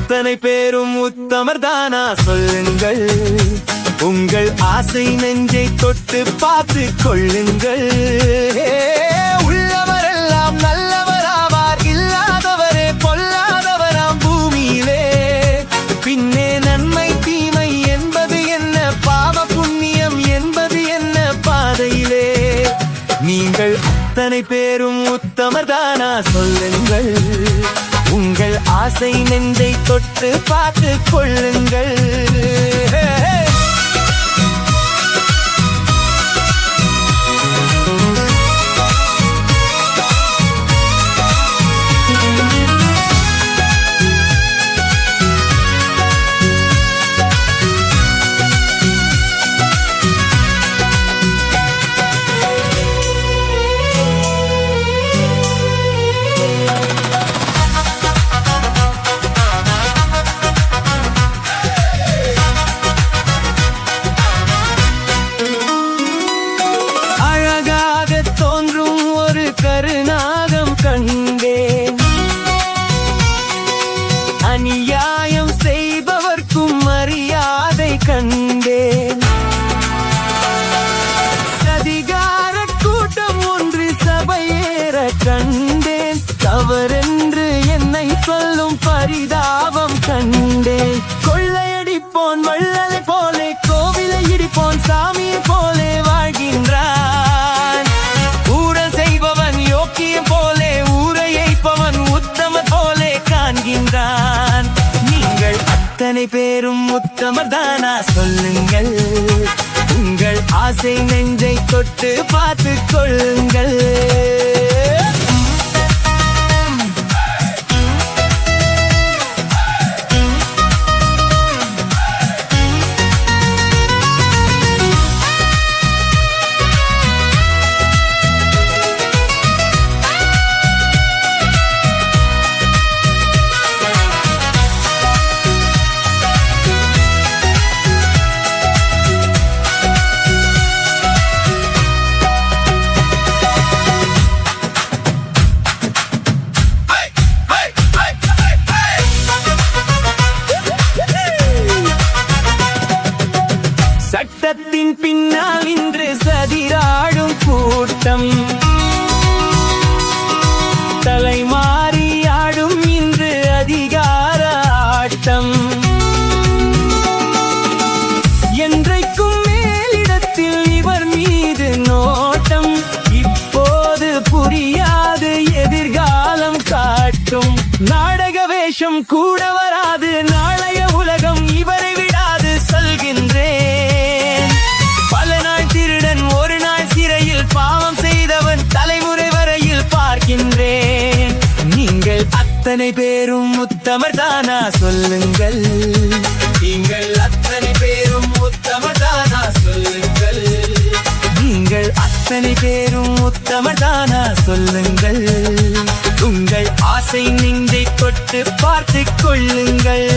அத்தனை பேரும் உத்தமர் தானா சொல்லுங்கள். உங்கள் ஆசை நெஞ்சை தொட்டு பார்த்து கொள்ளுங்கள். உள்ளவரெல்லாம் நல்லவராவார், இல்லாதவரே பொல்லாதவராம் பூமியிலே. பின்னே நன்மை தீமை என்பது என்ன, பாவ புண்ணியம் என்பது என்ன பாதையிலே. நீங்கள் அத்தனை பேரும் உத்தமர் தானா சொல்லுங்கள். உங்கள் ஆசை நெஞ்சை தொட்டு பார்த்து கொள்ளுங்கள். கருநாகம் கண்டேன், அநியாயம் செய்பவர்க்கும் மரியாதை கண்டேன். சதிகார கூட்டம் ஒன்று சபையேற கண்டேன். தவறென்று என்னை சொல்லும் பரிதாபம் கண்டேன். கொள்ளையடிப்போன் வள்ளலை போலே, கோவிலை இடிப்போன் சாமியை போலே வாழ்கின்றான். நீங்கள் அத்தனை பேரும் உத்தமர் தானா சொல்லுங்கள். உங்கள் ஆசை நெஞ்சை தொட்டு பார்த்து கொள்ளுங்கள். சட்டத்தின் பின்னால் இன்று சதிராடும் கூட்டம், தலைமாறியாடும் இன்று அதிகார ஆட்டம். என்றைக்கும் மேலிடத்தில் இவர் மீது நோட்டம். இப்போது புரியாது, எதிர்காலம் காட்டும். நாடக வேஷம் கூட வராது, நாளைய உலகம் இவரை விடாது சொல்கின்றேன். பல நாள் திருடன், ஒரு நாள் சிறையில், பாவம் செய்தவன் தலைமுறை வரையில் பார்க்கின்றேன். நீங்கள் அத்தனை பேரும் உத்தமர் தானா சொல்லுங்கள். நீங்கள் அத்தனை பேரும் உத்தமர் தானா சொல்லுங்கள். நீங்கள் அத்தனை பேரும் உத்தமர் தானா சொல்லுங்கள். உங்கள் ஆசை நெஞ்சை தொட்டு பார்த்து கொள்ளுங்கள்.